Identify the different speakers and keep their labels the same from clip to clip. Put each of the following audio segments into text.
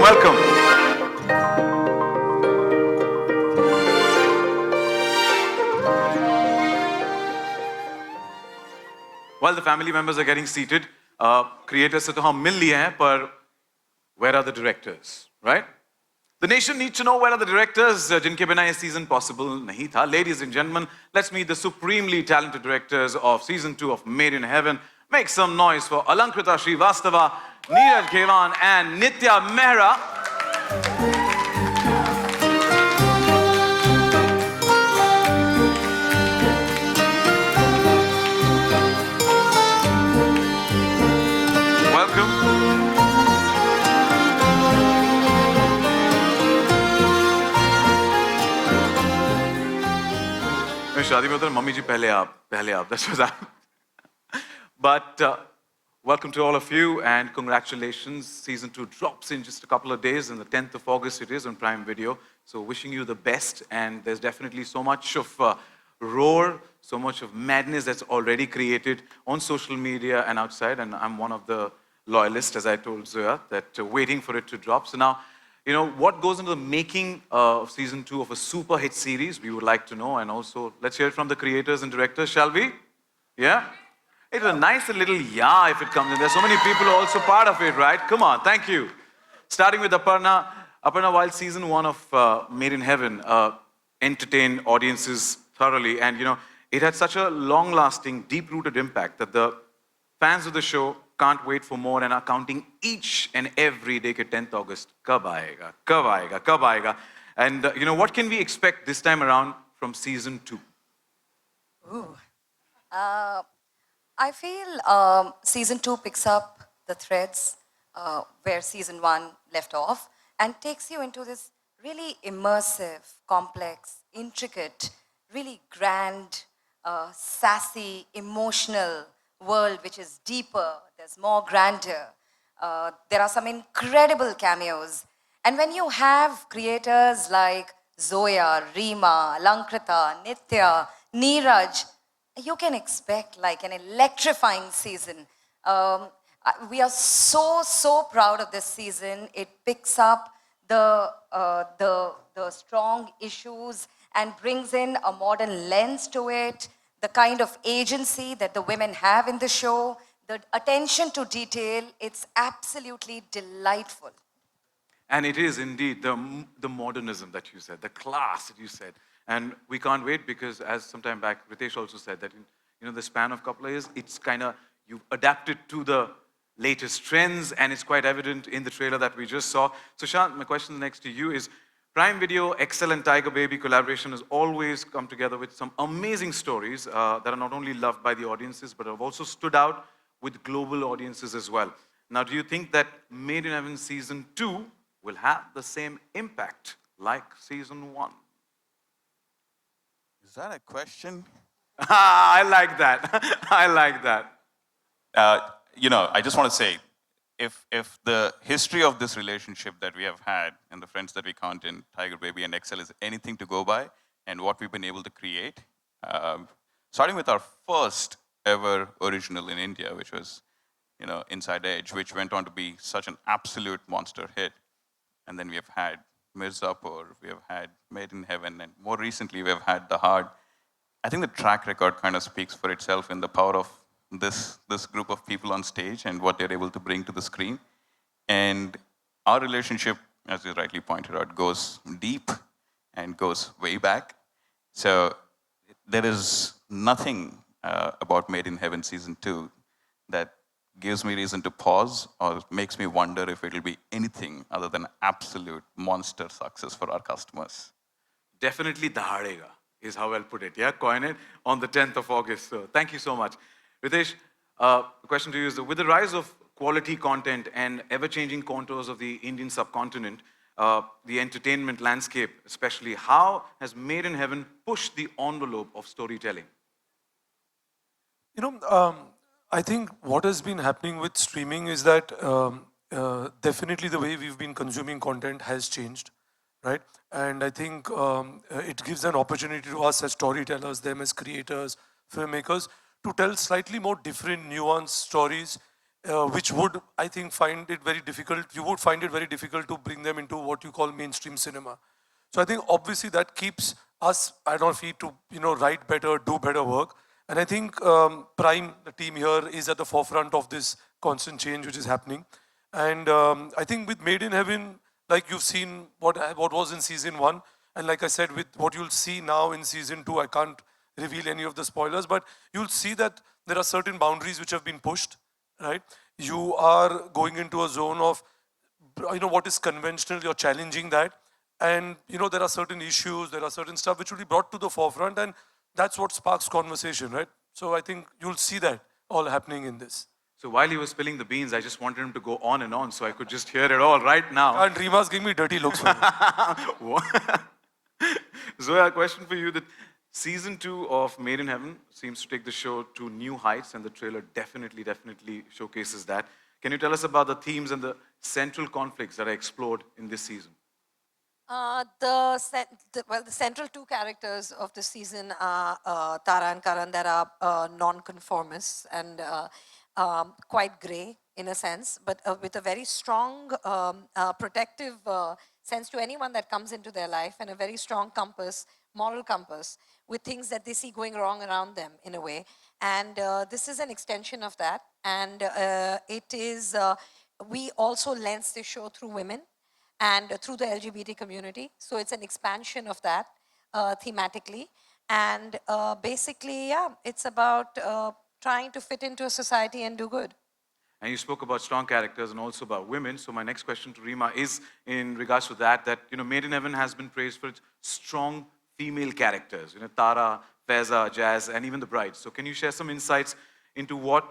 Speaker 1: welcome. While the family members are getting seated, creators से तो हम मिल लिए हैं, पर where are the directors, right? The nation needs to know where are the directors जिनके बिना ये season possible नहीं था. Ladies and gentlemen, let's meet the supremely talented directors of season 2 of Made in Heaven. Make some noise for Alankrita Srivastava, Neeraj Khewan and Nitya Mehra. Welcome. मैं शादी में होता mummy जी पहले आप that's what I but welcome to all of you and congratulations. Season 2 drops in just a couple of days, and the 10th of August it is on Prime Video. So wishing you the best, and there's definitely so much of roar, so much of madness that's already created on social media and outside, and I'm one of the loyalists, as I told Zoya, that waiting for it to drop. So now, you know, what goes into the making of season 2 of a super hit series, we would like to know. And also, let's hear it from the creators and directors, shall we? Yeah? It's a nice little yeah if it comes in. There's so many people who are also part of it, right? Come on, thank you. Starting with Aparna. Aparna, while season 1 of Made in Heaven entertained audiences thoroughly, and you know, it had such a long-lasting, deep-rooted impact that the fans of the show can't wait for more and are counting each and every day ke 10th August. Kab aayega, kab aayega, kab aayega. And you know, what can we expect this time around from season 2?
Speaker 2: Ooh. I feel season 2 picks up the threads where season 1 left off and takes you into this really immersive, complex, intricate, really grand, sassy, emotional world which is deeper, there's more grandeur. There are some incredible cameos. And when you have creators like Zoya, Reema, Alankrita, Nitya, Neeraj, you can expect like an electrifying season. We are so proud of this season. It picks up the strong issues and brings in a modern lens to it, the kind of agency that the women have in the show, the attention to detail. It's absolutely delightful.
Speaker 1: And it is indeed the modernism that you said, the class that you said. And we can't wait because, as some time back, Ritesh also said that in the span of a couple of years, it's kind of, you've adapted to the latest trends, and it's quite evident in the trailer that we just saw. So Shant, my question next to you is, Prime Video, Excel and Tiger Baby collaboration has always come together with some amazing stories that are not only loved by the audiences, but have also stood out with global audiences as well. Now, do you think that Made in Heaven Season 2 will have the same impact like Season 1?
Speaker 3: Is that a question?
Speaker 1: I like that. I like that.
Speaker 3: I just want to say, if the history of this relationship that we have had and the friends that we count in Tiger Baby and Excel is anything to go by, and what we've been able to create, starting with our first ever original in India, which was, Inside Edge, which went on to be such an absolute monster hit. And then we have had Mirzapur, we have had Made in Heaven, and more recently we have had The Hard. I think the track record kind of speaks for itself in the power of this group of people on stage and what they're able to bring to the screen. And our relationship, as you rightly pointed out, goes deep and goes way back. So there is nothing about Made in Heaven Season 2 that gives me reason to pause or makes me wonder if it'll be anything other than absolute monster success for our customers.
Speaker 1: Definitely Dahadega is how I'll put it. Yeah, coin it on the 10th of August. So thank you so much. Ritesh, the question to you is, with the rise of quality content and ever-changing contours of the Indian subcontinent, the entertainment landscape especially, how has Made in Heaven pushed the envelope of storytelling?
Speaker 4: I think what has been happening with streaming is that definitely the way we've been consuming content has changed, right? And I think it gives an opportunity to us as storytellers, them as creators, filmmakers, to tell slightly more different, nuanced stories which would, I think, find it very difficult. You would find it very difficult to bring them into what you call mainstream cinema. So I think obviously that keeps us at our feet to write better, do better work. And I think Prime, the team here, is at the forefront of this constant change which is happening. And I think with Made in Heaven, like you've seen what was in season 1, and like I said, with what you'll see now in season 2, I can't reveal any of the spoilers, but you'll see that there are certain boundaries which have been pushed, right? You are going into a zone of, what is conventional, you're challenging that. And, there are certain issues, there are certain stuff which will be brought to the forefront, and that's what sparks conversation, right? So I think you'll see that all happening in this.
Speaker 1: So while he was spilling the beans, I just wanted him to go on and on so I could just hear it all right now.
Speaker 4: And Reema's giving me dirty looks for you.
Speaker 1: Zoya, a question for you that season 2 of Made in Heaven seems to take the show to new heights, and the trailer definitely showcases that. Can you tell us about the themes and the central conflicts that are explored in this season?
Speaker 5: The central two characters of the season are Tara and Karan, that are non-conformists and quite grey in a sense, but with a very strong protective sense to anyone that comes into their life, and a very strong compass, moral compass, with things that they see going wrong around them in a way. And this is an extension of that. And it is, we also lens the show through women and through the LGBT community. So it's an expansion of that thematically. And basically, yeah, it's about trying to fit into a society and do good.
Speaker 1: And you spoke about strong characters and also about women. So my next question to Reema is in regards to that, Made in Heaven has been praised for its strong female characters. Tara, Faiza, Jazz, and even the bride. So can you share some insights into what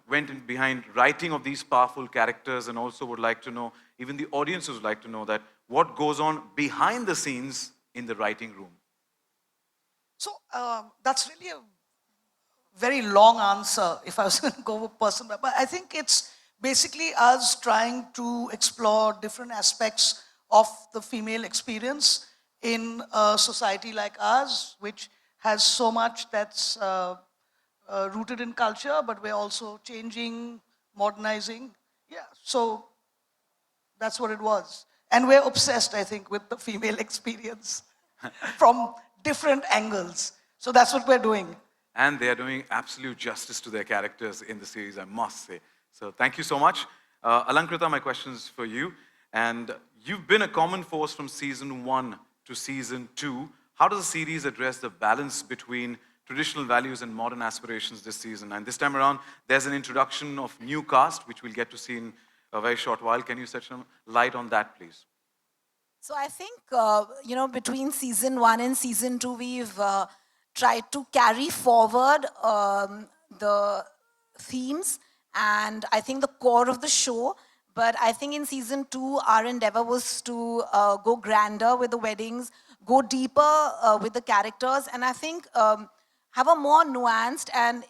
Speaker 1: went in behind writing of these powerful characters, and also would like to know, even the audiences would like to know, that what goes on behind the scenes in the writing room?
Speaker 6: So that's really a very long answer if I was going to go person, but I think it's basically us trying to explore different aspects of the female experience in a society like ours, which has so much that's rooted in culture, but we're also changing, modernizing. Yeah, so that's what it was. And we're obsessed, I think, with the female experience from different angles. So that's what we're doing.
Speaker 1: And they are doing absolute justice to their characters in the series, I must say. So thank you so much. Alankrita, my question is for you. And you've been a common force from season 1 to season 2. How does the series address the balance between traditional values and modern aspirations this season? And this time around, there's an introduction of new cast, which we'll get to see in a very short while. Can you shed some light on that, please?
Speaker 7: So I think, between season 1 and season 2, we've tried to carry forward the themes and I think the core of the show. But I think in season 2, our endeavor was to go grander with the weddings, go deeper with the characters, and I think have a more nuanced and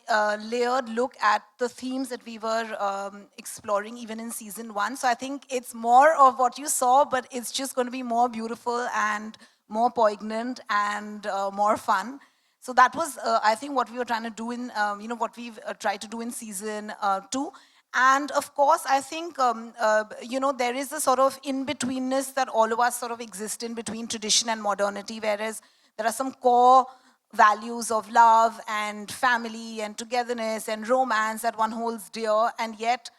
Speaker 7: layered look at the themes that we were exploring even in season 1. So I think it's more of what you saw, but it's just going to be more beautiful and more poignant and more fun. So that was, I think, what we were trying to do in, what we've tried to do in season 2. And of course, I think, there is a sort of in-betweenness that all of us sort of exist in between tradition and modernity, whereas there are some core values of love and family and togetherness and romance that one holds dear, and yet,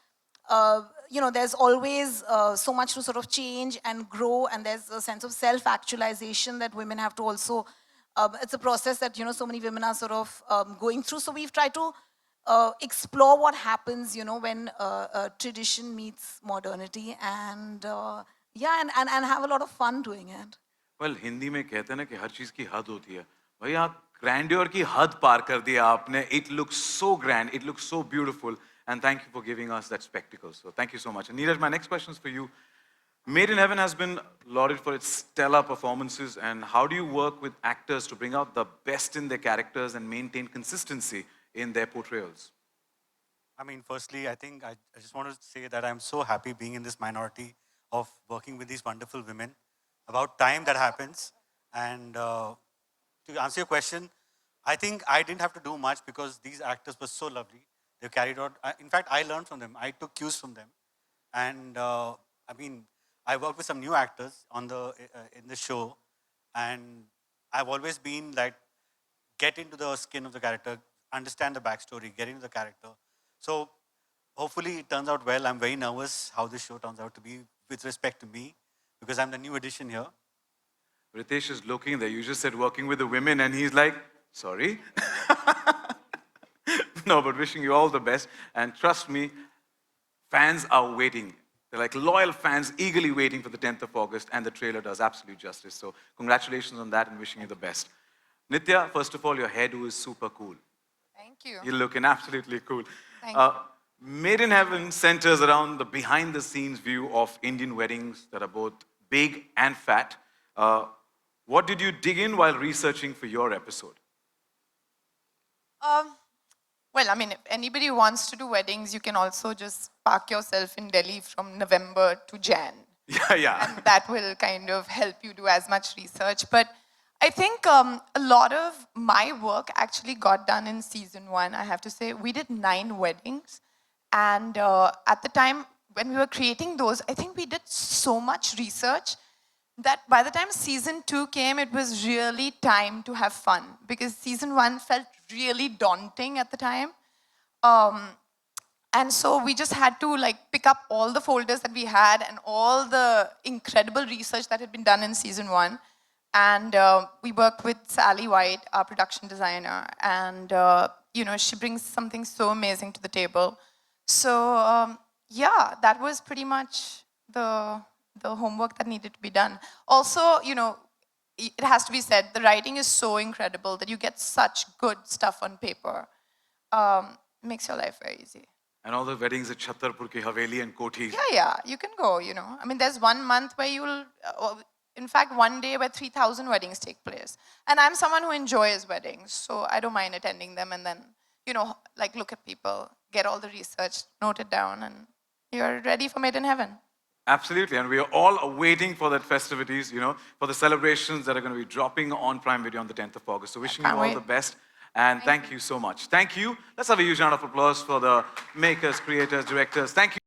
Speaker 7: there's always so much to sort of change and grow, and there's a sense of self-actualization that women have to also, it's a process that, so many women are sort of going through. So we've tried to explore what happens, when tradition meets modernity, and and have a lot of fun doing it.
Speaker 1: Well, Hindi में कहते हैं ना कि हर चीज की हद होती है. भाई आप grandeur की हद पार कर दिया आपने. It looks so grand, it looks so beautiful, and thank you for giving us that spectacle. So thank you so much. And Neeraj, my next question is for you. Made in Heaven has been lauded for its stellar performances, and how do you work with actors to bring out the best in their characters and maintain consistency in their portrayals?
Speaker 8: I mean, firstly, I think I just want to say that I'm so happy being in this minority of working with these wonderful women. About time that happens. And to answer your question, I think I didn't have to do much because these actors were so lovely. They've carried out, in fact, I learned from them. I took cues from them. And I mean, I worked with some new actors on in the show, and I've always been like, get into the skin of the character, understand the backstory, get into the character. So hopefully it turns out well. I'm very nervous how this show turns out to be with respect to me, because I'm the new addition here.
Speaker 1: Ritesh is looking there. You just said working with the women, and he's like, sorry? No, but wishing you all the best. And trust me, fans are waiting. They're like loyal fans, eagerly waiting for the 10th of August, and the trailer does absolute justice. So congratulations on that and wishing you the best. Nitya, first of all, your hairdo is super cool.
Speaker 5: Thank you.
Speaker 1: You're looking absolutely cool.
Speaker 5: Thank you.
Speaker 1: Made in Heaven centers around the behind-the-scenes view of Indian weddings that are both big and fat. What did you dig in while researching for your episode?
Speaker 9: Well, I mean, if anybody wants to do weddings, you can also just park yourself in Delhi from November to Jan.
Speaker 1: Yeah.
Speaker 9: And that will kind of help you do as much research. But I think a lot of my work actually got done in season 1, I have to say. We did 9 weddings. And at the time, when we were creating those, I think we did so much research that by the time season 2 came, it was really time to have fun, because season 1 felt really daunting at the time. And so we just had to like pick up all the folders that we had and all the incredible research that had been done in season 1. And we worked with Sally White, our production designer, and you know, she brings something so amazing to the table. So yeah, that was pretty much the homework that needed to be done. Also, you know, it has to be said, the writing is so incredible that you get such good stuff on paper. Makes your life very easy.
Speaker 1: And all the weddings at Chhatarpur ki Haveli and Kothi.
Speaker 9: Yeah, you can go, you know. I mean, there's 1 month where you'll, in fact, 1 day where 3,000 weddings take place. And I'm someone who enjoys weddings, so I don't mind attending them and then, you know, like look at people, get all the research, note it down, and you're ready for Made in Heaven.
Speaker 1: Absolutely, and we are all waiting for that festivities, you know, for the celebrations that are going to be dropping on Prime Video on the 10th of August. So wishing you
Speaker 9: can't
Speaker 1: all
Speaker 9: wait.
Speaker 1: the best, and thank you so much. Thank you. Let's have a huge round of applause for the makers, creators, directors. Thank you.